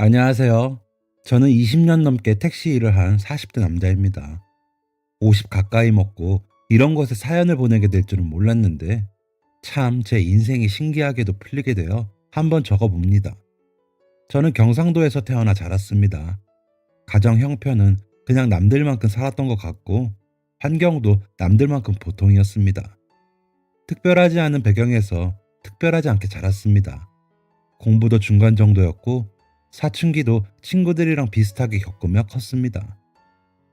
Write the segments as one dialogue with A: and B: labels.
A: 안녕하세요. 저는 20년 넘게 택시 일을 한 40대 남자입니다. 50 가까이 먹고 이런 곳에 사연을 보내게 될 줄은 몰랐는데 참 제 인생이 신기하게도 풀리게 되어 한번 적어봅니다. 저는 경상도에서 태어나 자랐습니다. 가정 형편은 그냥 남들만큼 살았던 것 같고 환경도 남들만큼 보통이었습니다. 특별하지 않은 배경에서 특별하지 않게 자랐습니다. 공부도 중간 정도였고 사춘기도 친구들이랑 비슷하게 겪으며 컸습니다.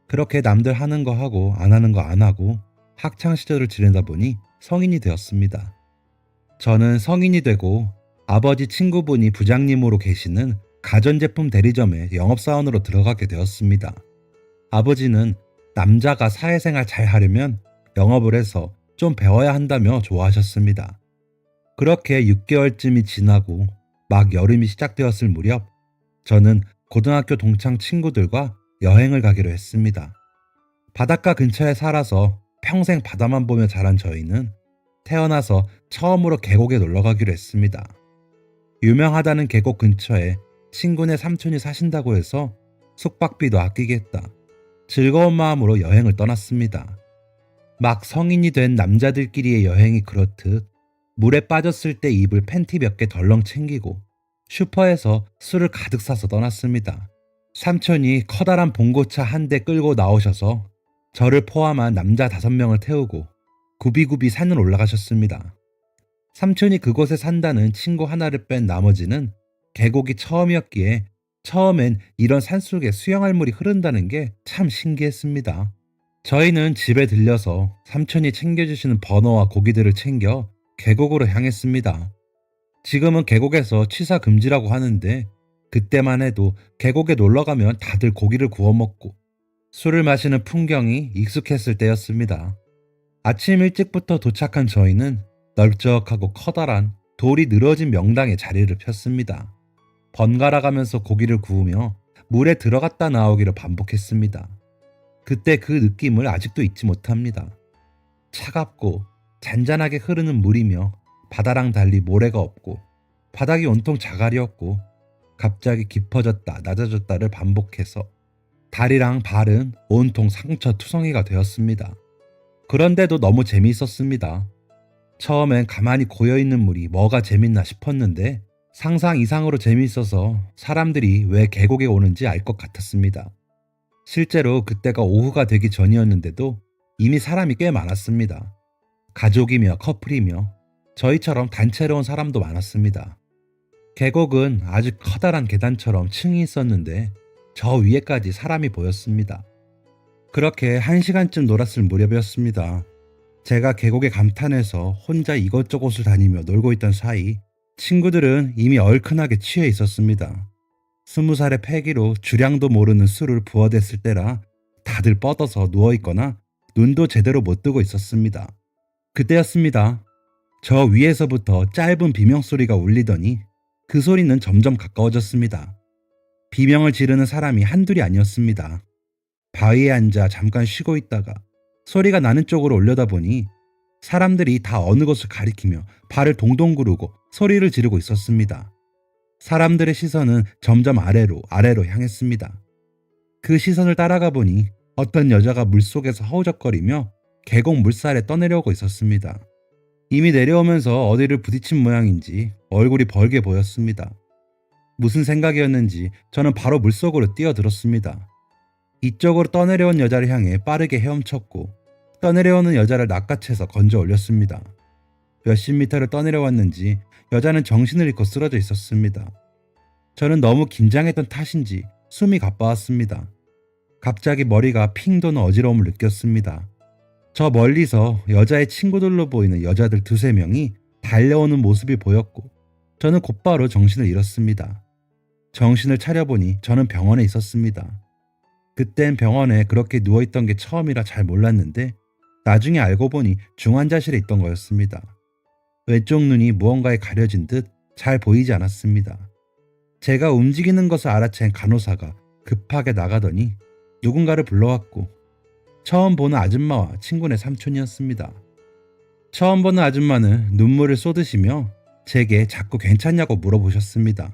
A: 그렇게 남들 하는 거 하고 안 하는 거 안 하고 학창 시절을 지내다 보니 성인이 되었습니다. 저는 성인이 되고 아버지 친구분이 부장님으로 계시는 가전제품 대리점에 영업사원으로 들어가게 되었습니다. 아버지는 남자가 사회생활 잘 하려면 영업을 해서 좀 배워야 한다며 좋아하셨습니다. 그렇게 6개월쯤이 지나고 막 여름이 시작되었을 무렵 저는 고등학교 동창 친구들과 여행을 가기로 했습니다. 바닷가 근처에 살아서 평생 바다만 보며 자란 저희는 태어나서 처음으로 계곡에 놀러 가기로 했습니다. 유명하다는 계곡 근처에 친구네 삼촌이 사신다고 해서 숙박비도 아끼겠다. 즐거운 마음으로 여행을 떠났습니다. 막 성인이 된 남자들끼리의 여행이 그렇듯 물에 빠졌을 때 입을 팬티 몇 개 덜렁 챙기고 슈퍼에서 술을 가득 사서 떠났습니다. 삼촌이 커다란 봉고차 한 대 끌고 나오셔서 저를 포함한 남자 5명을 태우고 굽이굽이 산을 올라가셨습니다. 삼촌이 그곳에 산다는 친구 하나를 뺀 나머지는 계곡이 처음이었기에 처음엔 이런 산속에 수영할 물이 흐른다는 게 참 신기했습니다. 저희는 집에 들려서 삼촌이 챙겨주시는 버너와 고기들을 챙겨 계곡으로 향했습니다. 지금은 계곡에서 취사 금지라고 하는데 그때만 해도 계곡에 놀러가면 다들 고기를 구워 먹고 술을 마시는 풍경이 익숙했을 때였습니다. 아침 일찍부터 도착한 저희는 넓적하고 커다란 돌이 늘어진 명당에 자리를 폈습니다. 번갈아 가면서 고기를 구우며 물에 들어갔다 나오기를 반복했습니다. 그때 그 느낌을 아직도 잊지 못합니다. 차갑고 잔잔하게 흐르는 물이며 바다랑 달리 모래가 없고 바닥이 온통 자갈이었고 갑자기 깊어졌다 낮아졌다를 반복해서 다리랑 발은 온통 상처 투성이가 되었습니다. 그런데도 너무 재미있었습니다. 처음엔 가만히 고여있는 물이 뭐가 재밌나 싶었는데 상상 이상으로 재미있어서 사람들이 왜 계곡에 오는지 알 것 같았습니다. 실제로 그때가 오후가 되기 전이었는데도 이미 사람이 꽤 많았습니다. 가족이며 커플이며 저희처럼 단체로 온 사람도 많았습니다. 계곡은 아주 커다란 계단처럼 층이 있었는데 저 위에까지 사람이 보였습니다. 그렇게 1시간쯤 놀았을 무렵이었습니다. 제가 계곡에 감탄해서 혼자 이것저것을 다니며 놀고 있던 사이 친구들은 이미 얼큰하게 취해 있었습니다. 20살의 패기로 주량도 모르는 술을 부어댔을 때라 다들 뻗어서 누워있거나 눈도 제대로 못 뜨고 있었습니다. 그때였습니다. 저 위에서부터 짧은 비명소리가 울리더니 그 소리는 점점 가까워졌습니다. 비명을 지르는 사람이 한둘이 아니었습니다. 바위에 앉아 잠깐 쉬고 있다가 소리가 나는 쪽으로 올려다보니 사람들이 다 어느 곳을 가리키며 발을 동동 구르고 소리를 지르고 있었습니다. 사람들의 시선은 점점 아래로 향했습니다. 그 시선을 따라가 보니 어떤 여자가 물속에서 허우적거리며 계곡 물살에 떠내려오고 있었습니다. 이미 내려오면서 어디를 부딪힌 모양인지 얼굴이 벌게 보였습니다. 무슨 생각이었는지 저는 바로 물속으로 뛰어들었습니다. 이쪽으로 떠내려온 여자를 향해 빠르게 헤엄쳤고 떠내려오는 여자를 낚아채서 건져 올렸습니다. 몇십 미터를 떠내려왔는지 여자는 정신을 잃고 쓰러져 있었습니다. 저는 너무 긴장했던 탓인지 숨이 가빠왔습니다. 갑자기 머리가 핑 도는 어지러움을 느꼈습니다. 저 멀리서 여자의 친구들로 보이는 여자들 2~3명이 달려오는 모습이 보였고 저는 곧바로 정신을 잃었습니다. 정신을 차려보니 저는 병원에 있었습니다. 그땐 병원에 그렇게 누워있던 게 처음이라 잘 몰랐는데 나중에 알고 보니 중환자실에 있던 거였습니다. 왼쪽 눈이 무언가에 가려진 듯 잘 보이지 않았습니다. 제가 움직이는 것을 알아챈 간호사가 급하게 나가더니 누군가를 불러왔고 처음 보는 아줌마와 친구네 삼촌이었습니다. 처음 보는 아줌마는 눈물을 쏟으시며 제게 자꾸 괜찮냐고 물어보셨습니다.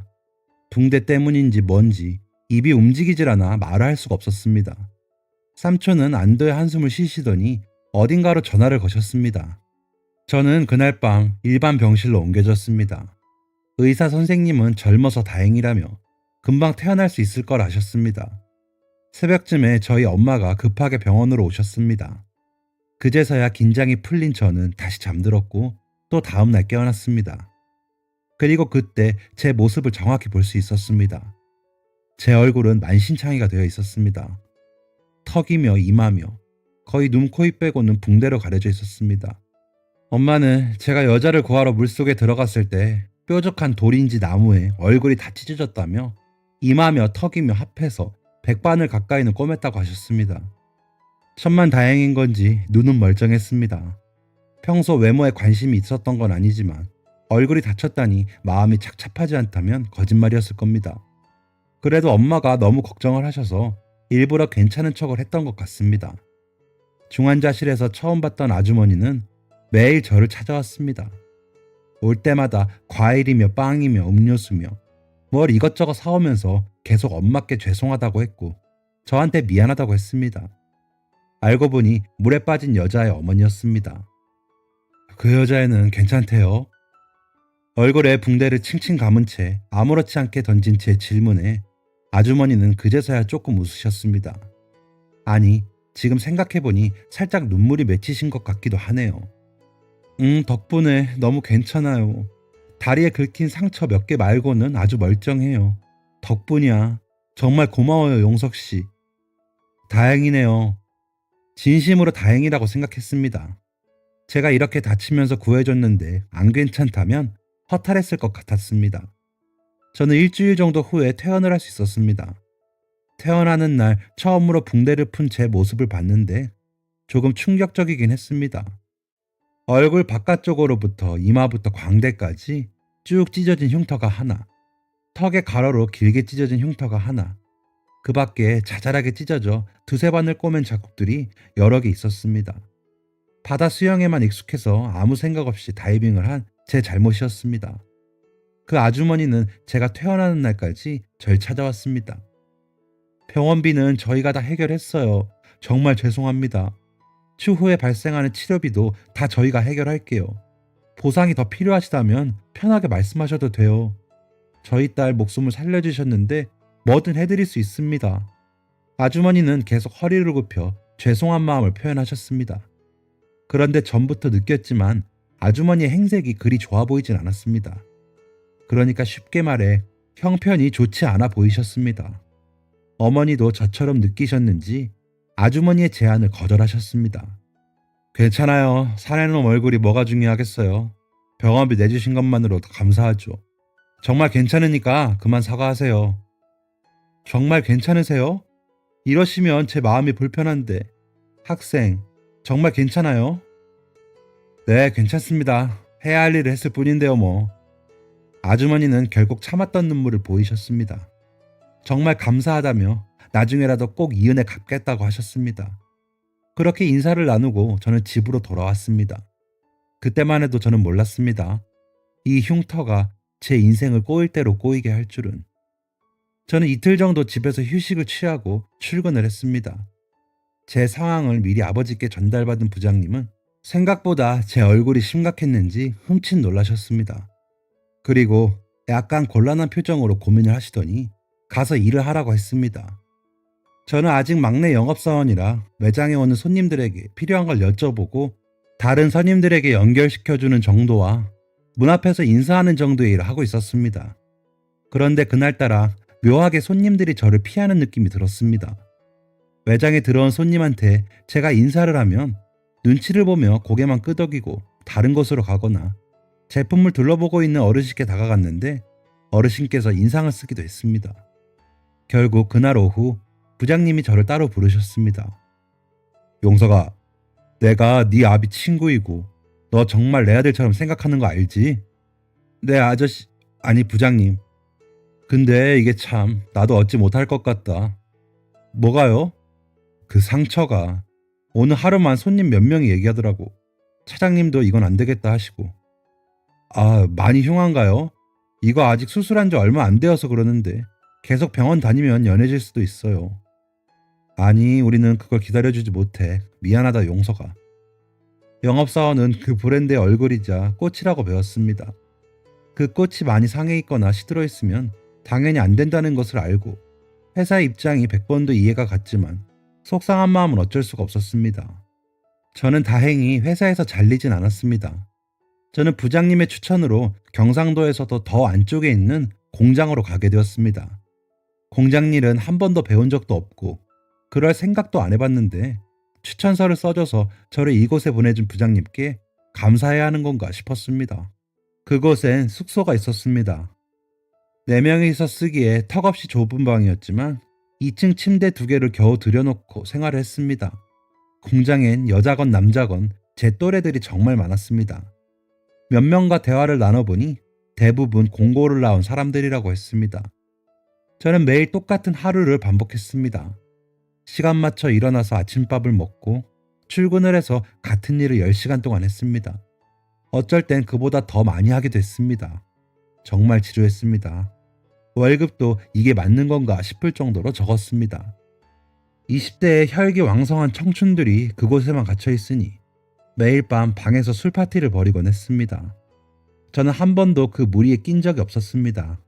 A: 붕대 때문인지 뭔지 입이 움직이질 않아 말을 할 수가 없었습니다. 삼촌은 안도의 한숨을 쉬시더니 어딘가로 전화를 거셨습니다. 저는 그날 밤 일반 병실로 옮겨졌습니다. 의사 선생님은 젊어서 다행이라며 금방 태어날 수 있을 걸 아셨습니다. 새벽쯤에 저희 엄마가 급하게 병원으로 오셨습니다. 그제서야 긴장이 풀린 저는 다시 잠들었고 또 다음날 깨어났습니다. 그리고 그때 제 모습을 정확히 볼 수 있었습니다. 제 얼굴은 만신창이가 되어 있었습니다. 턱이며 이마며 거의 눈, 코, 입 빼고는 붕대로 가려져 있었습니다. 엄마는 제가 여자를 구하러 물속에 들어갔을 때 뾰족한 돌인지 나무에 얼굴이 다 찢어졌다며 이마며 턱이며 합해서 100반을 가까이는 꼬맸다고 하셨습니다. 천만다행인 건지 눈은 멀쩡했습니다. 평소 외모에 관심이 있었던 건 아니지만 얼굴이 다쳤다니 마음이 착잡하지 않다면 거짓말이었을 겁니다. 그래도 엄마가 너무 걱정을 하셔서 일부러 괜찮은 척을 했던 것 같습니다. 중환자실에서 처음 봤던 아주머니는 매일 저를 찾아왔습니다. 올 때마다 과일이며 빵이며 음료수며 뭘 이것저것 사오면서 계속 엄마께 죄송하다고 했고 저한테 미안하다고 했습니다. 알고 보니 물에 빠진 여자의 어머니였습니다. 그 여자애는 괜찮대요. 얼굴에 붕대를 칭칭 감은 채 아무렇지 않게 던진 제 질문에 아주머니는 그제서야 조금 웃으셨습니다. 아니, 지금 생각해보니 살짝 눈물이 맺히신 것 같기도 하네요. 덕분에 너무 괜찮아요. 다리에 긁힌 상처 몇 개 말고는 아주 멀쩡해요. 덕분이야. 정말 고마워요, 용석 씨. 다행이네요. 진심으로 다행이라고 생각했습니다. 제가 이렇게 다치면서 구해줬는데 안 괜찮다면 허탈했을 것 같았습니다. 저는 일주일 정도 후에 퇴원을 할 수 있었습니다. 퇴원하는 날 처음으로 붕대를 푼 제 모습을 봤는데 조금 충격적이긴 했습니다. 얼굴 바깥쪽으로부터 이마부터 광대까지 쭉 찢어진 흉터가 하나, 턱의 가로로 길게 찢어진 흉터가 하나, 그 밖에 자잘하게 찢어져 두세 반을 꼬맨 자국들이 여러 개 있었습니다. 바다 수영에만 익숙해서 아무 생각 없이 다이빙을 한 제 잘못이었습니다. 그 아주머니는 제가 퇴원하는 날까지 절 찾아왔습니다. 병원비는 저희가 다 해결했어요. 정말 죄송합니다. 추후에 발생하는 치료비도 다 저희가 해결할게요. 보상이 더 필요하시다면 편하게 말씀하셔도 돼요. 저희 딸 목숨을 살려주셨는데 뭐든 해드릴 수 있습니다. 아주머니는 계속 허리를 굽혀 죄송한 마음을 표현하셨습니다. 그런데 전부터 느꼈지만 아주머니의 행색이 그리 좋아 보이진 않았습니다. 그러니까 쉽게 말해 형편이 좋지 않아 보이셨습니다. 어머니도 저처럼 느끼셨는지 아주머니의 제안을 거절하셨습니다. 괜찮아요. 사내놈 얼굴이 뭐가 중요하겠어요. 병원비 내주신 것만으로도 감사하죠. 정말 괜찮으니까 그만 사과하세요. 정말 괜찮으세요? 이러시면 제 마음이 불편한데. 학생, 정말 괜찮아요? 네, 괜찮습니다. 해야 할 일을 했을 뿐인데요, 뭐. 아주머니는 결국 참았던 눈물을 보이셨습니다. 정말 감사하다며 나중에라도 꼭 이 은혜 갚겠다고 하셨습니다. 그렇게 인사를 나누고 저는 집으로 돌아왔습니다. 그때만 해도 저는 몰랐습니다. 이 흉터가 제 인생을 꼬일 대로 꼬이게 할 줄은. 저는 이틀 정도 집에서 휴식을 취하고 출근을 했습니다. 제 상황을 미리 아버지께 전달받은 부장님은 생각보다 제 얼굴이 심각했는지 흠칫 놀라셨습니다. 그리고 약간 곤란한 표정으로 고민을 하시더니 가서 일을 하라고 했습니다. 저는 아직 막내 영업사원이라 매장에 오는 손님들에게 필요한 걸 여쭤보고 다른 손님들에게 연결시켜주는 정도와 문 앞에서 인사하는 정도의 일을 하고 있었습니다. 그런데 그날따라 묘하게 손님들이 저를 피하는 느낌이 들었습니다. 매장에 들어온 손님한테 제가 인사를 하면 눈치를 보며 고개만 끄덕이고 다른 곳으로 가거나 제품을 둘러보고 있는 어르신께 다가갔는데 어르신께서 인상을 쓰기도 했습니다. 결국 그날 오후 부장님이 저를 따로 부르셨습니다. 용서가, 내가 네 아비 친구이고 너 정말 내 아들처럼 생각하는 거 알지? 네 아저씨, 아니 부장님. 근데 이게 참 나도 얻지 못할 것 같다. 뭐가요? 그 상처가 오늘 하루만 손님 몇 명이 얘기하더라고. 차장님도 이건 안 되겠다 하시고. 아, 많이 흉한가요? 이거 아직 수술한 지 얼마 안 되어서 그러는데 계속 병원 다니면 연해질 수도 있어요. 아니, 우리는 그걸 기다려주지 못해. 미안하다, 용서가. 영업사원은 그 브랜드의 얼굴이자 꽃이라고 배웠습니다. 그 꽃이 많이 상해 있거나 시들어 있으면 당연히 안 된다는 것을 알고 회사의 입장이 100번도 이해가 갔지만 속상한 마음은 어쩔 수가 없었습니다. 저는 다행히 회사에서 잘리진 않았습니다. 저는 부장님의 추천으로 경상도에서도 더 안쪽에 있는 공장으로 가게 되었습니다. 공장 일은 한 번도 배운 적도 없고 그럴 생각도 안 해봤는데 추천서를 써줘서 저를 이곳에 보내준 부장님께 감사해야 하는 건가 싶었습니다. 그곳엔 숙소가 있었습니다. 4명이서 쓰기에 턱없이 좁은 방이었지만 2층 침대 2개를 겨우 들여놓고 생활을 했습니다. 공장엔 여자건 남자건 제 또래들이 정말 많았습니다. 몇 명과 대화를 나눠보니 대부분 공고를 나온 사람들이라고 했습니다. 저는 매일 똑같은 하루를 반복했습니다. 시간 맞춰 일어나서 아침밥을 먹고 출근을 해서 같은 일을 10시간 동안 했습니다. 어쩔 땐 그보다 더 많이 하게 됐습니다. 정말 지루했습니다. 월급도 이게 맞는 건가 싶을 정도로 적었습니다. 20대의 혈기왕성한 청춘들이 그곳에만 갇혀 있으니 매일 밤 방에서 술 파티를 벌이곤 했습니다. 저는 한 번도 그 무리에 낀 적이 없었습니다.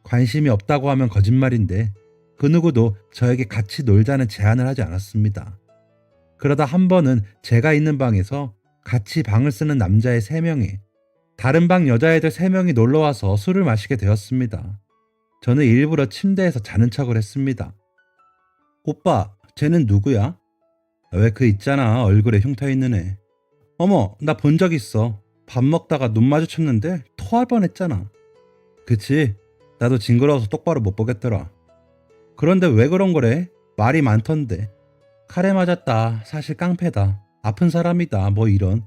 A: 관심이 없다고 하면 거짓말인데 그 누구도 저에게 같이 놀자는 제안을 하지 않았습니다. 그러다 한 번은 제가 있는 방에서 같이 방을 쓰는 남자애 3명에 다른 방 여자애들 3명이 놀러와서 술을 마시게 되었습니다. 저는 일부러 침대에서 자는 척을 했습니다. 오빠, 쟤는 누구야? 왜 그 있잖아, 얼굴에 흉터 있는 애. 어머, 나 본 적 있어. 밥 먹다가 눈 마주쳤는데 토할 뻔했잖아. 그치? 나도 징그러워서 똑바로 못 보겠더라. 그런데 왜 그런 거래? 말이 많던데. 칼에 맞았다. 사실 깡패다. 아픈 사람이다. 뭐 이런.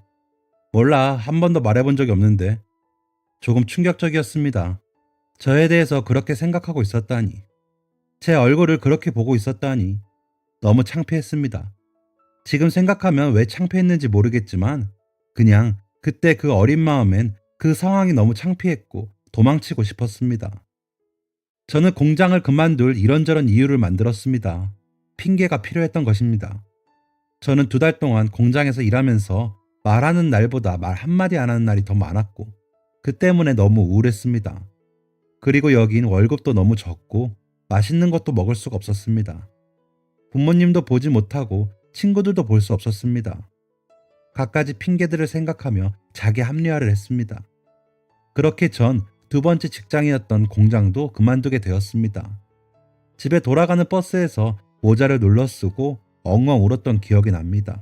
A: 몰라. 한 번도 말해본 적이 없는데. 조금 충격적이었습니다. 저에 대해서 그렇게 생각하고 있었다니. 제 얼굴을 그렇게 보고 있었다니. 너무 창피했습니다. 지금 생각하면 왜 창피했는지 모르겠지만 그냥 그때 그 어린 마음엔 그 상황이 너무 창피했고 도망치고 싶었습니다. 저는 공장을 그만둘 이런저런 이유를 만들었습니다. 핑계가 필요했던 것입니다. 저는 2달 동안 공장에서 일하면서 말하는 날보다 말 한마디 안 하는 날이 더 많았고 그 때문에 너무 우울했습니다. 그리고 여긴 월급도 너무 적고 맛있는 것도 먹을 수가 없었습니다. 부모님도 보지 못하고 친구들도 볼 수 없었습니다. 갖가지 핑계들을 생각하며 자기 합리화를 했습니다. 그렇게 전 2번째 직장이었던 공장도 그만두게 되었습니다. 집에 돌아가는 버스에서 모자를 눌러 쓰고 엉엉 울었던 기억이 납니다.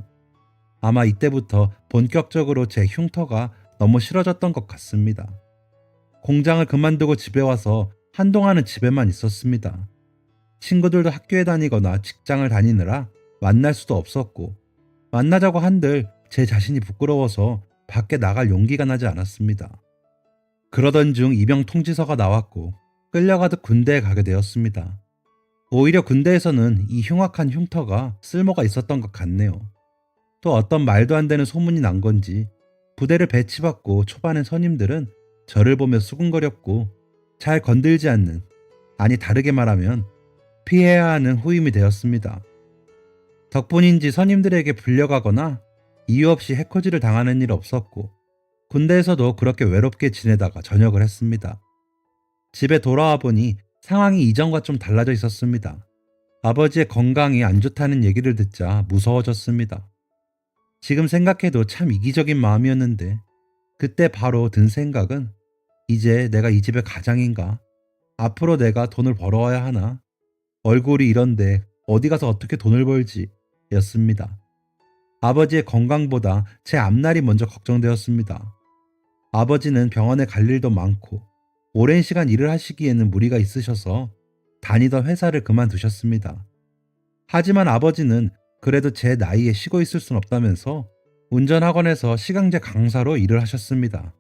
A: 아마 이때부터 본격적으로 제 흉터가 너무 싫어졌던 것 같습니다. 공장을 그만두고 집에 와서 한동안은 집에만 있었습니다. 친구들도 학교에 다니거나 직장을 다니느라 만날 수도 없었고 만나자고 한들 제 자신이 부끄러워서 밖에 나갈 용기가 나지 않았습니다. 그러던 중 입영 통지서가 나왔고 끌려가듯 군대에 가게 되었습니다. 오히려 군대에서는 이 흉악한 흉터가 쓸모가 있었던 것 같네요. 또 어떤 말도 안 되는 소문이 난 건지 부대를 배치받고 초반엔 선임들은 저를 보며 수군거렸고 잘 건들지 않는, 아니 다르게 말하면 피해야 하는 후임이 되었습니다. 덕분인지 선임들에게 불려가거나 이유 없이 해코지를 당하는 일 없었고 군대에서도 그렇게 외롭게 지내다가 전역을 했습니다. 집에 돌아와 보니 상황이 이전과 좀 달라져 있었습니다. 아버지의 건강이 안 좋다는 얘기를 듣자 무서워졌습니다. 지금 생각해도 참 이기적인 마음이었는데 그때 바로 든 생각은 이제 내가 이 집의 가장인가? 앞으로 내가 돈을 벌어와야 하나? 얼굴이 이런데 어디 가서 어떻게 돈을 벌지? 였습니다. 아버지의 건강보다 제 앞날이 먼저 걱정되었습니다. 아버지는 병원에 갈 일도 많고 오랜 시간 일을 하시기에는 무리가 있으셔서 다니던 회사를 그만두셨습니다. 하지만 아버지는 그래도 제 나이에 쉬고 있을 순 없다면서 운전학원에서 시강제 강사로 일을 하셨습니다.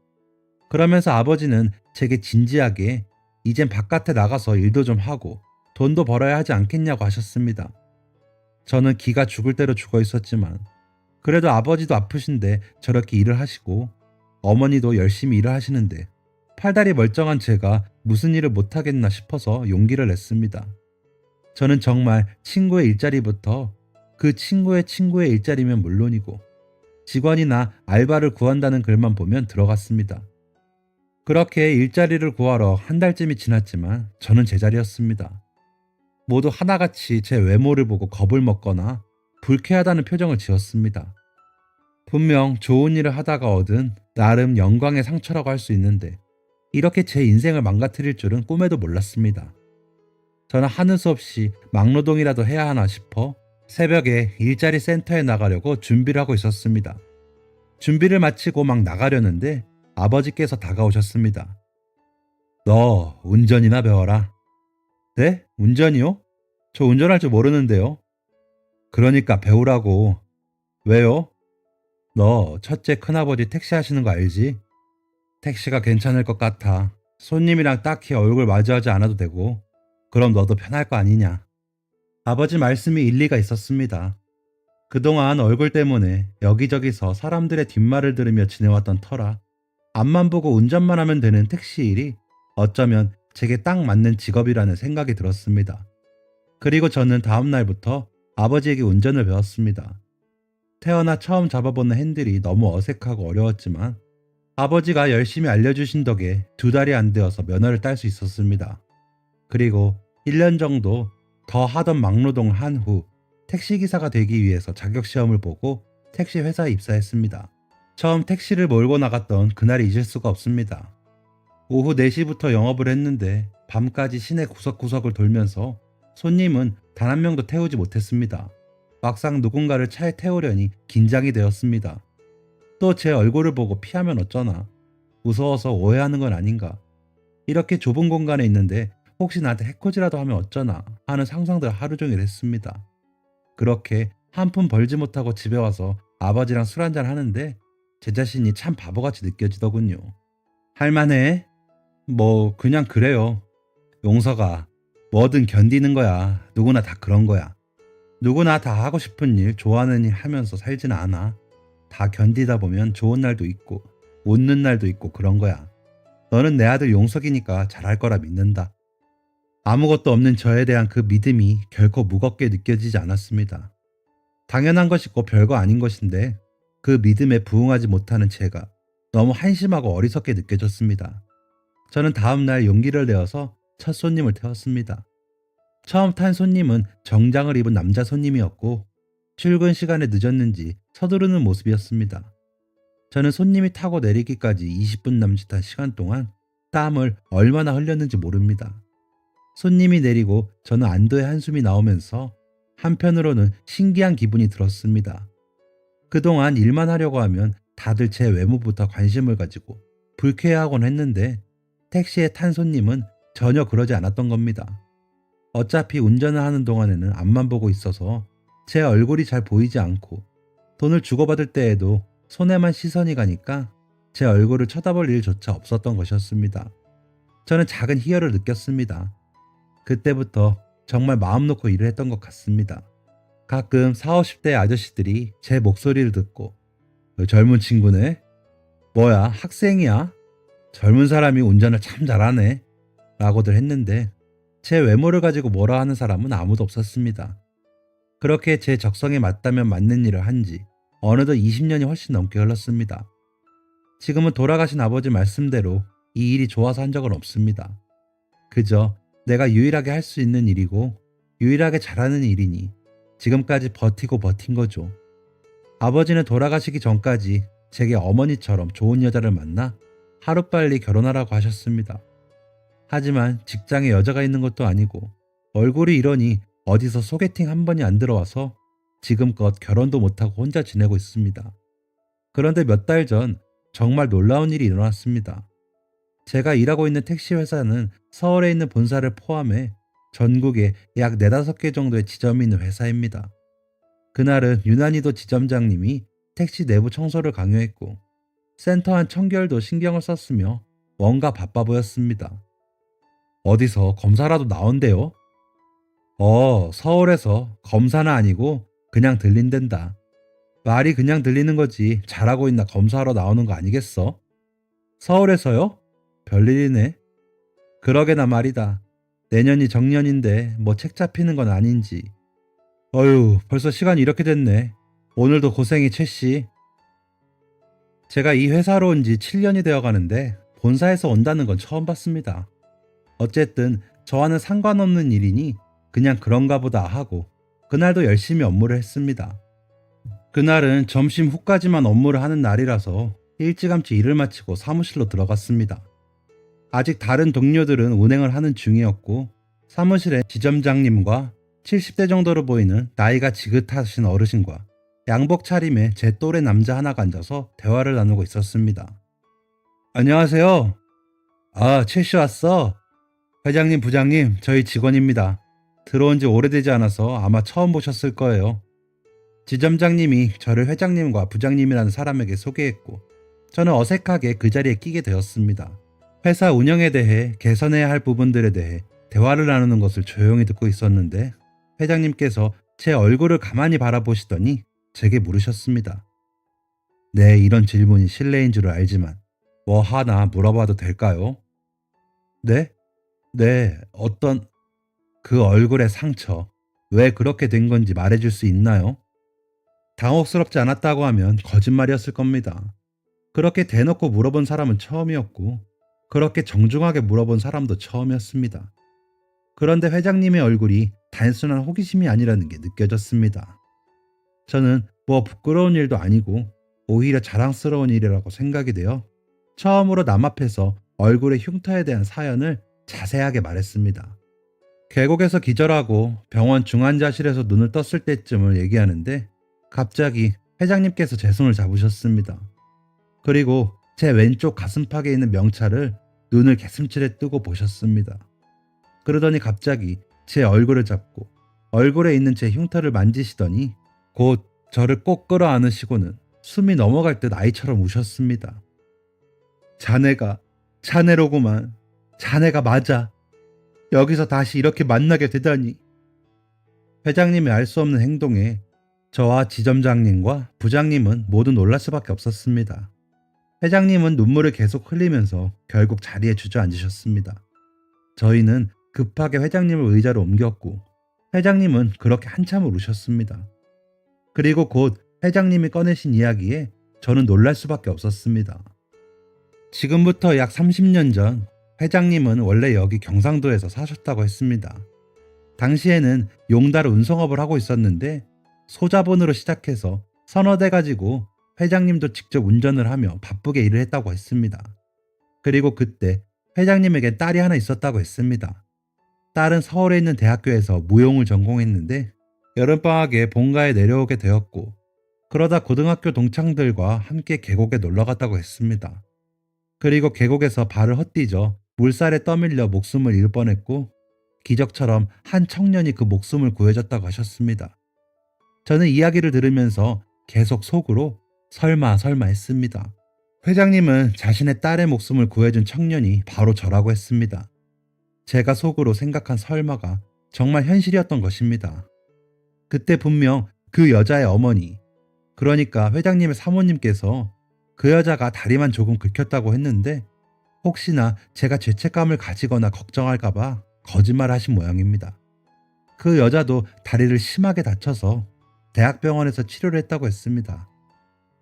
A: 그러면서 아버지는 제게 진지하게 이젠 바깥에 나가서 일도 좀 하고 돈도 벌어야 하지 않겠냐고 하셨습니다. 저는 기가 죽을 대로 죽어 있었지만 그래도 아버지도 아프신데 저렇게 일을 하시고 어머니도 열심히 일을 하시는데 팔다리 멀쩡한 제가 무슨 일을 못하겠나 싶어서 용기를 냈습니다. 저는 정말 친구의 일자리부터 그 친구의 일자리면 물론이고 직원이나 알바를 구한다는 글만 보면 들어갔습니다. 그렇게 일자리를 구하러 한 달쯤이 지났지만 저는 제자리였습니다. 모두 하나같이 제 외모를 보고 겁을 먹거나 불쾌하다는 표정을 지었습니다. 분명 좋은 일을 하다가 얻은 나름 영광의 상처라고 할 수 있는데 이렇게 제 인생을 망가뜨릴 줄은 꿈에도 몰랐습니다. 저는 하는 수 없이 막노동이라도 해야 하나 싶어 새벽에 일자리 센터에 나가려고 준비를 하고 있었습니다. 준비를 마치고 막 나가려는데 아버지께서 다가오셨습니다. 너 운전이나 배워라. 네? 운전이요? 저 운전할 줄 모르는데요. 그러니까 배우라고. 왜요? 너 첫째 큰아버지 택시 하시는 거 알지? 택시가 괜찮을 것 같아. 손님이랑 딱히 얼굴 마주하지 않아도 되고 그럼 너도 편할 거 아니냐. 아버지 말씀이 일리가 있었습니다. 그동안 얼굴 때문에 여기저기서 사람들의 뒷말을 들으며 지내왔던 터라 앞만 보고 운전만 하면 되는 택시 일이 어쩌면 제게 딱 맞는 직업이라는 생각이 들었습니다. 그리고 저는 다음 날부터 아버지에게 운전을 배웠습니다. 태어나 처음 잡아보는 핸들이 너무 어색하고 어려웠지만 아버지가 열심히 알려주신 덕에 2달이 안 되어서 면허를 딸 수 있었습니다. 그리고 1년 정도 더 하던 막노동을 한 후 택시기사가 되기 위해서 자격시험을 보고 택시 회사에 입사했습니다. 처음 택시를 몰고 나갔던 그날이 잊을 수가 없습니다. 오후 4시부터 영업을 했는데 밤까지 시내 구석구석을 돌면서 손님은 단 한 명도 태우지 못했습니다. 막상 누군가를 차에 태우려니 긴장이 되었습니다. 또 제 얼굴을 보고 피하면 어쩌나, 무서워서 오해하는 건 아닌가, 이렇게 좁은 공간에 있는데 혹시 나한테 해코지라도 하면 어쩌나 하는 상상들을 하루 종일 했습니다. 그렇게 한 푼 벌지 못하고 집에 와서 아버지랑 술 한잔 하는데 제 자신이 참 바보같이 느껴지더군요. 할만해? 뭐 그냥 그래요. 용서가, 뭐든 견디는 거야. 누구나 다 그런 거야. 누구나 다 하고 싶은 일, 좋아하는 일 하면서 살지는 않아. 다 견디다 보면 좋은 날도 있고 웃는 날도 있고 그런 거야. 너는 내 아들 용석이니까 잘할 거라 믿는다. 아무것도 없는 저에 대한 그 믿음이 결코 무겁게 느껴지지 않았습니다. 당연한 것이고 별거 아닌 것인데 그 믿음에 부응하지 못하는 제가 너무 한심하고 어리석게 느껴졌습니다. 저는 다음 날 용기를 내어서 첫 손님을 태웠습니다. 처음 탄 손님은 정장을 입은 남자 손님이었고 출근 시간에 늦었는지 서두르는 모습이었습니다. 저는 손님이 타고 내리기까지 20분 남짓한 시간 동안 땀을 얼마나 흘렸는지 모릅니다. 손님이 내리고 저는 안도의 한숨이 나오면서 한편으로는 신기한 기분이 들었습니다. 그동안 일만 하려고 하면 다들 제 외모부터 관심을 가지고 불쾌해하곤 했는데 택시에 탄 손님은 전혀 그러지 않았던 겁니다. 어차피 운전을 하는 동안에는 앞만 보고 있어서 제 얼굴이 잘 보이지 않고 돈을 주고받을 때에도 손에만 시선이 가니까 제 얼굴을 쳐다볼 일조차 없었던 것이었습니다. 저는 작은 희열을 느꼈습니다. 그때부터 정말 마음 놓고 일을 했던 것 같습니다. 가끔 40, 50대 아저씨들이 제 목소리를 듣고 젊은 친구네? 뭐야 학생이야? 젊은 사람이 운전을 참 잘하네 라고들 했는데 제 외모를 가지고 뭐라 하는 사람은 아무도 없었습니다. 그렇게 제 적성에 맞다면 맞는 일을 한지 어느덧 20년이 훨씬 넘게 흘렀습니다. 지금은 돌아가신 아버지 말씀대로 이 일이 좋아서 한 적은 없습니다. 그저 내가 유일하게 할 수 있는 일이고 유일하게 잘하는 일이니 지금까지 버티고 버틴 거죠. 아버지는 돌아가시기 전까지 제게 어머니처럼 좋은 여자를 만나 하루빨리 결혼하라고 하셨습니다. 하지만 직장에 여자가 있는 것도 아니고 얼굴이 이러니 어디서 소개팅 한 번이 안 들어와서 지금껏 결혼도 못하고 혼자 지내고 있습니다. 그런데 몇 달 전 정말 놀라운 일이 일어났습니다. 제가 일하고 있는 택시 회사는 서울에 있는 본사를 포함해 전국에 약 4-5개 정도의 지점이 있는 회사입니다. 그날은 유난히도 지점장님이 택시 내부 청소를 강요했고 센터 안 청결도 신경을 썼으며 뭔가 바빠 보였습니다. 어디서 검사라도 나온대요? 서울에서 검사는 아니고 그냥 들린댄다. 말이 그냥 들리는 거지 잘하고 있나 검사하러 나오는 거 아니겠어? 서울에서요? 별일이네. 그러게나 말이다. 내년이 정년인데 뭐 책 잡히는 건 아닌지. 어휴, 벌써 시간이 이렇게 됐네. 오늘도 고생이 최씨. 제가 이 회사로 온 지 7년이 되어 가는데 본사에서 온다는 건 처음 봤습니다. 어쨌든 저와는 상관없는 일이니 그냥 그런가 보다 하고 그날도 열심히 업무를 했습니다. 그날은 점심 후까지만 업무를 하는 날이라서 일찌감치 일을 마치고 사무실로 들어갔습니다. 아직 다른 동료들은 운행을 하는 중이었고 사무실에 지점장님과 70대 정도로 보이는 나이가 지긋하신 어르신과 양복 차림의 제 또래 남자 하나가 앉아서 대화를 나누고 있었습니다. 안녕하세요. 아, 최씨 왔어? 회장님, 부장님, 저희 직원입니다. 들어온 지 오래되지 않아서 아마 처음 보셨을 거예요. 지점장님이 저를 회장님과 부장님이라는 사람에게 소개했고 저는 어색하게 그 자리에 끼게 되었습니다. 회사 운영에 대해 개선해야 할 부분들에 대해 대화를 나누는 것을 조용히 듣고 있었는데 회장님께서 제 얼굴을 가만히 바라보시더니 제게 물으셨습니다. 네, 이런 질문이 실례인 줄 알지만 뭐 하나 물어봐도 될까요? 네? 네, 어떤 그 얼굴의 상처, 왜 그렇게 된 건지 말해줄 수 있나요? 당혹스럽지 않았다고 하면 거짓말이었을 겁니다. 그렇게 대놓고 물어본 사람은 처음이었고, 그렇게 정중하게 물어본 사람도 처음이었습니다. 그런데 회장님의 얼굴이 단순한 호기심이 아니라는 게 느껴졌습니다. 저는 뭐 부끄러운 일도 아니고, 오히려 자랑스러운 일이라고 생각이 되어, 처음으로 남 앞에서 얼굴의 흉터에 대한 사연을 자세하게 말했습니다. 계곡에서 기절하고 병원 중환자실에서 눈을 떴을 때쯤을 얘기하는데 갑자기 회장님께서 제 손을 잡으셨습니다. 그리고 제 왼쪽 가슴팍에 있는 명찰을 눈을 개슴츠레 뜨고 보셨습니다. 그러더니 갑자기 제 얼굴을 잡고 얼굴에 있는 제 흉터를 만지시더니 곧 저를 꼭 끌어안으시고는 숨이 넘어갈 듯 아이처럼 우셨습니다. 자네로구만. 자네가 맞아. 여기서 다시 이렇게 만나게 되다니. 회장님의 알 수 없는 행동에 저와 지점장님과 부장님은 모두 놀랄 수밖에 없었습니다. 회장님은 눈물을 계속 흘리면서 결국 자리에 주저앉으셨습니다. 저희는 급하게 회장님을 의자로 옮겼고 회장님은 그렇게 한참을 우셨습니다. 그리고 곧 회장님이 꺼내신 이야기에 저는 놀랄 수밖에 없었습니다. 지금부터 약 30년 전 회장님은 원래 여기 경상도에서 사셨다고 했습니다. 당시에는 용달 운송업을 하고 있었는데 소자본으로 시작해서 서너 대 가지고 회장님도 직접 운전을 하며 바쁘게 일을 했다고 했습니다. 그리고 그때 회장님에게 딸이 하나 있었다고 했습니다. 딸은 서울에 있는 대학교에서 무용을 전공했는데 여름방학에 본가에 내려오게 되었고 그러다 고등학교 동창들과 함께 계곡에 놀러 갔다고 했습니다. 그리고 계곡에서 발을 헛디져 물살에 떠밀려 목숨을 잃을 뻔했고 기적처럼 한 청년이 그 목숨을 구해줬다고 하셨습니다. 저는 이야기를 들으면서 계속 속으로 설마 했습니다. 회장님은 자신의 딸의 목숨을 구해준 청년이 바로 저라고 했습니다. 제가 속으로 생각한 설마가 정말 현실이었던 것입니다. 그때 분명 그 여자의 어머니, 그러니까 회장님의 사모님께서 그 여자가 다리만 조금 긁혔다고 했는데 혹시나 제가 죄책감을 가지거나 걱정할까봐 거짓말하신 모양입니다. 그 여자도 다리를 심하게 다쳐서 대학병원에서 치료를 했다고 했습니다.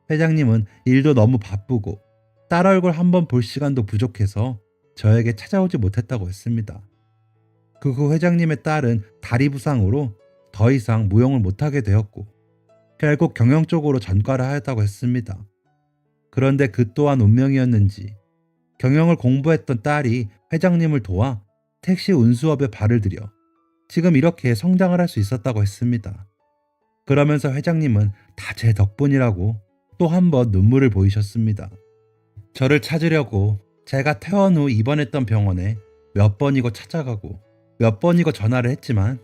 A: 회장님은 일도 너무 바쁘고 딸 얼굴 한번 볼 시간도 부족해서 저에게 찾아오지 못했다고 했습니다. 그 후 회장님의 딸은 다리 부상으로 더 이상 무용을 못하게 되었고 결국 경영 쪽으로 전과를 하였다고 했습니다. 그런데 그 또한 운명이었는지 경영을 공부했던 딸이 회장님을 도와 택시 운수업에 발을 들여 지금 이렇게 성장을 할 수 있었다고 했습니다. 그러면서 회장님은 다 제 덕분이라고 또 한 번 눈물을 보이셨습니다. 저를 찾으려고 제가 퇴원 후 입원했던 병원에 몇 번이고 찾아가고 몇 번이고 전화를 했지만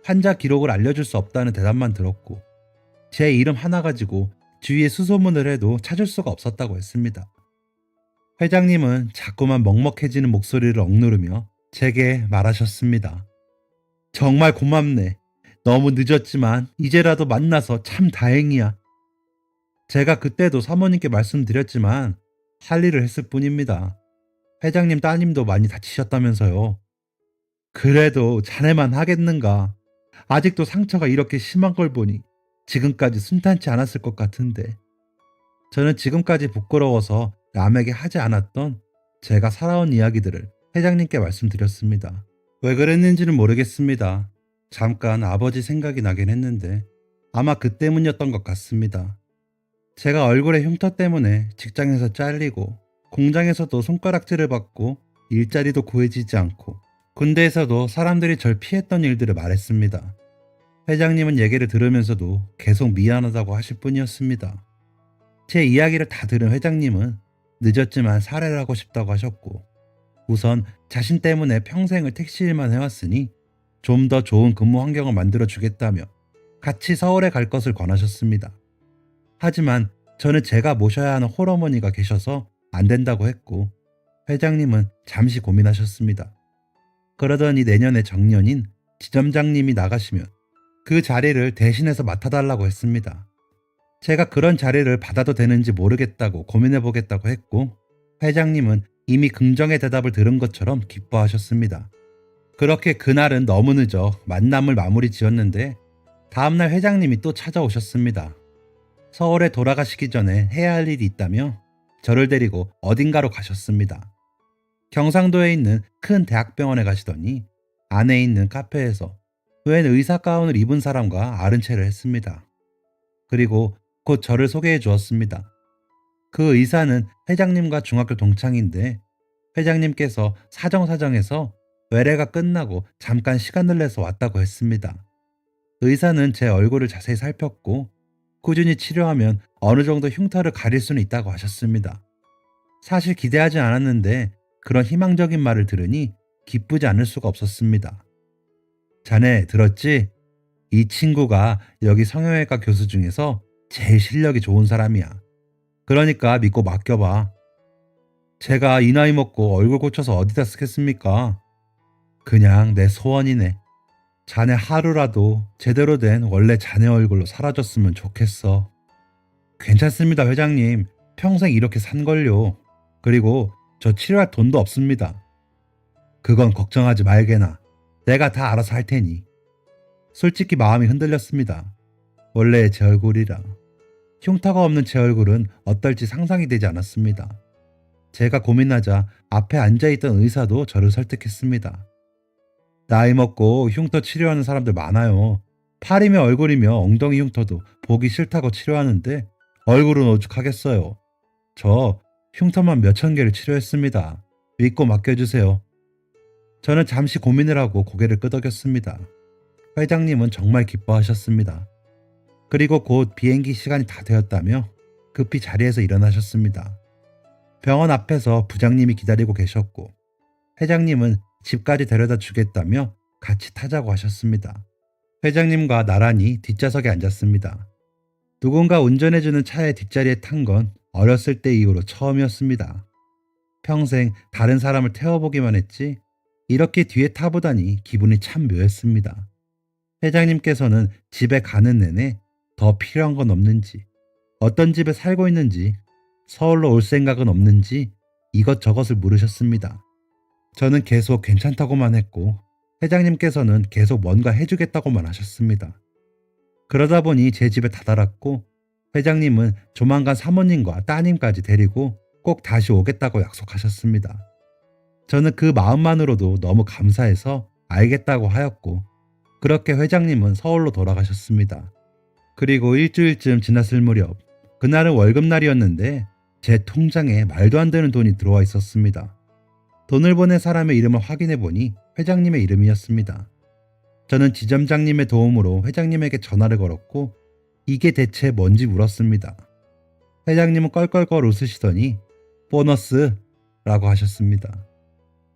A: 환자 기록을 알려줄 수 없다는 대답만 들었고 제 이름 하나 가지고 주위에 수소문을 해도 찾을 수가 없었다고 했습니다. 회장님은 자꾸만 먹먹해지는 목소리를 억누르며 제게 말하셨습니다. 정말 고맙네. 너무 늦었지만 이제라도 만나서 참 다행이야. 제가 그때도 사모님께 말씀드렸지만 할 일을 했을 뿐입니다. 회장님 따님도 많이 다치셨다면서요. 그래도 자네만 하겠는가? 아직도 상처가 이렇게 심한 걸 보니 지금까지 순탄치 않았을 것 같은데. 저는 지금까지 부끄러워서 남에게 하지 않았던 제가 살아온 이야기들을 회장님께 말씀드렸습니다. 왜 그랬는지는 모르겠습니다. 잠깐 아버지 생각이 나긴 했는데 아마 그 때문이었던 것 같습니다. 제가 얼굴에 흉터 때문에 직장에서 잘리고 공장에서도 손가락질을 받고 일자리도 구해지지 않고 군대에서도 사람들이 절 피했던 일들을 말했습니다. 회장님은 얘기를 들으면서도 계속 미안하다고 하실 뿐이었습니다. 제 이야기를 다 들은 회장님은 늦었지만 사례를 하고 싶다고 하셨고, 우선 자신 때문에 평생을 택시일만 해왔으니 좀 더 좋은 근무 환경을 만들어 주겠다며 같이 서울에 갈 것을 권하셨습니다. 하지만 저는 제가 모셔야 하는 홀어머니가 계셔서 안 된다고 했고, 회장님은 잠시 고민하셨습니다. 그러더니 내년에 정년인 지점장님이 나가시면 그 자리를 대신해서 맡아달라고 했습니다. 제가 그런 자리를 받아도 되는지 모르겠다고 고민해보겠다고 했고, 회장님은 이미 긍정의 대답을 들은 것처럼 기뻐하셨습니다. 그렇게 그날은 너무 늦어 만남을 마무리 지었는데, 다음날 회장님이 또 찾아오셨습니다. 서울에 돌아가시기 전에 해야 할 일이 있다며 저를 데리고 어딘가로 가셨습니다. 경상도에 있는 큰 대학병원에 가시더니 안에 있는 카페에서 웬 의사 가운을 입은 사람과 아른 체를 했습니다. 그리고 곧 저를 소개해 주었습니다. 그 의사는 회장님과 중학교 동창인데, 회장님께서 사정사정해서 외래가 끝나고 잠깐 시간을 내서 왔다고 했습니다. 의사는 제 얼굴을 자세히 살폈고 꾸준히 치료하면 어느 정도 흉터를 가릴 수는 있다고 하셨습니다. 사실 기대하지 않았는데 그런 희망적인 말을 들으니 기쁘지 않을 수가 없었습니다. 자네 들었지? 이 친구가 여기 성형외과 교수 중에서 제일 실력이 좋은 사람이야. 그러니까 믿고 맡겨봐. 제가 이 나이 먹고 얼굴 고쳐서 어디다 쓰겠습니까? 그냥 내 소원이네. 자네 하루라도 제대로 된 원래 자네 얼굴로 사라졌으면 좋겠어. 괜찮습니다, 회장님. 평생 이렇게 산걸요. 그리고 저 치료할 돈도 없습니다. 그건 걱정하지 말게나. 내가 다 알아서 할 테니. 솔직히 마음이 흔들렸습니다. 원래 제 얼굴이라. 흉터가 없는 제 얼굴은 어떨지 상상이 되지 않았습니다. 제가 고민하자 앞에 앉아있던 의사도 저를 설득했습니다. 나이 먹고 흉터 치료하는 사람들 많아요. 팔이며 얼굴이며 엉덩이 흉터도 보기 싫다고 치료하는데 얼굴은 오죽하겠어요. 저 흉터만 몇천 개를 치료했습니다. 믿고 맡겨주세요. 저는 잠시 고민을 하고 고개를 끄덕였습니다. 회장님은 정말 기뻐하셨습니다. 그리고 곧 비행기 시간이 다 되었다며 급히 자리에서 일어나셨습니다. 병원 앞에서 부장님이 기다리고 계셨고, 회장님은 집까지 데려다 주겠다며 같이 타자고 하셨습니다. 회장님과 나란히 뒷좌석에 앉았습니다. 누군가 운전해주는 차의 뒷자리에 탄 건 어렸을 때 이후로 처음이었습니다. 평생 다른 사람을 태워보기만 했지 이렇게 뒤에 타보다니 기분이 참 묘했습니다. 회장님께서는 집에 가는 내내 더 필요한 건 없는지, 어떤 집에 살고 있는지, 서울로 올 생각은 없는지 이것저것을 물으셨습니다. 저는 계속 괜찮다고만 했고, 회장님께서는 계속 뭔가 해주겠다고만 하셨습니다. 그러다 보니 제 집에 다다랐고, 회장님은 조만간 사모님과 따님까지 데리고 꼭 다시 오겠다고 약속하셨습니다. 저는 그 마음만으로도 너무 감사해서 알겠다고 하였고, 그렇게 회장님은 서울로 돌아가셨습니다. 그리고 일주일쯤 지났을 무렵, 그날은 월급날이었는데 제 통장에 말도 안 되는 돈이 들어와 있었습니다. 돈을 보낸 사람의 이름을 확인해 보니 회장님의 이름이었습니다. 저는 지점장님의 도움으로 회장님에게 전화를 걸었고, 이게 대체 뭔지 물었습니다. 회장님은 껄껄껄 웃으시더니 보너스라고 하셨습니다.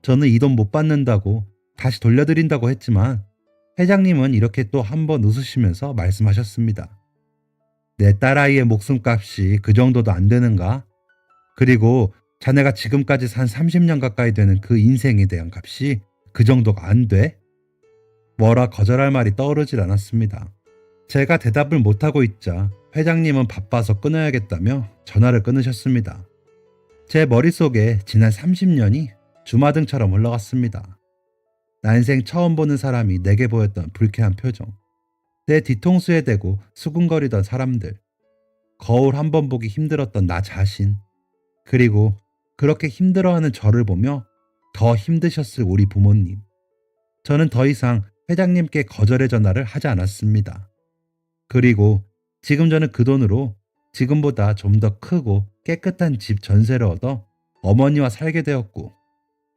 A: 저는 이 돈 못 받는다고 다시 돌려드린다고 했지만, 회장님은 이렇게 또 한 번 웃으시면서 말씀하셨습니다. 내 딸아이의 목숨값이 그 정도도 안 되는가? 그리고 자네가 지금까지 산 30년 가까이 되는 그 인생에 대한 값이 그 정도가 안 돼? 뭐라 거절할 말이 떠오르질 않았습니다. 제가 대답을 못하고 있자 회장님은 바빠서 끊어야겠다며 전화를 끊으셨습니다. 제 머릿속에 지난 30년이 주마등처럼 흘러갔습니다. 난생 처음 보는 사람이 내게 보였던 불쾌한 표정, 내 뒤통수에 대고 수군거리던 사람들, 거울 한 번 보기 힘들었던 나 자신, 그리고 그렇게 힘들어하는 저를 보며 더 힘드셨을 우리 부모님. 저는 더 이상 회장님께 거절의 전화를 하지 않았습니다. 그리고 지금 저는 그 돈으로 지금보다 좀 더 크고 깨끗한 집 전세를 얻어 어머니와 살게 되었고,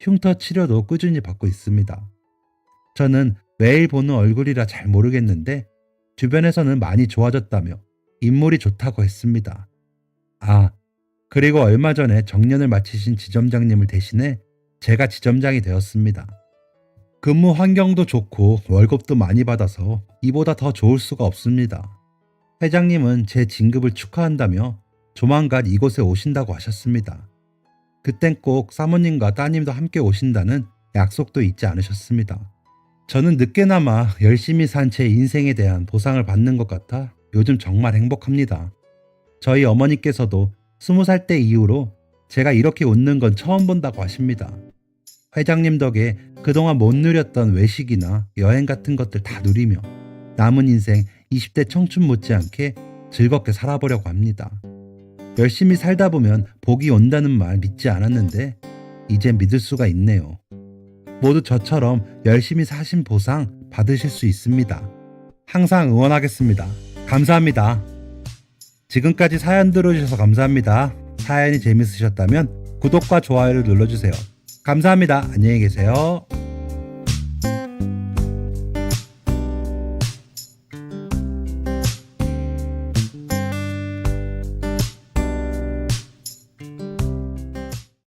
A: 흉터 치료도 꾸준히 받고 있습니다. 저는 매일 보는 얼굴이라 잘 모르겠는데 주변에서는 많이 좋아졌다며 인물이 좋다고 했습니다. 아, 그리고 얼마 전에 정년을 마치신 지점장님을 대신해 제가 지점장이 되었습니다. 근무 환경도 좋고 월급도 많이 받아서 이보다 더 좋을 수가 없습니다. 회장님은 제 진급을 축하한다며 조만간 이곳에 오신다고 하셨습니다. 그땐 꼭 사모님과 따님도 함께 오신다는 약속도 잊지 않으셨습니다. 저는 늦게나마 열심히 산 제 인생에 대한 보상을 받는 것 같아 요즘 정말 행복합니다. 저희 어머니께서도 20살 때 이후로 제가 이렇게 웃는 건 처음 본다고 하십니다. 회장님 덕에 그동안 못 누렸던 외식이나 여행 같은 것들 다 누리며 남은 인생 20대 청춘 못지않게 즐겁게 살아보려고 합니다. 열심히 살다 보면 복이 온다는 말 믿지 않았는데 이제 믿을 수가 있네요. 모두 저처럼 열심히 사신 보상 받으실 수 있습니다. 항상 응원하겠습니다. 감사합니다. 지금까지 사연 들어주셔서 감사합니다. 사연이 재밌으셨다면 구독과 좋아요를 눌러주세요. 감사합니다. 안녕히 계세요.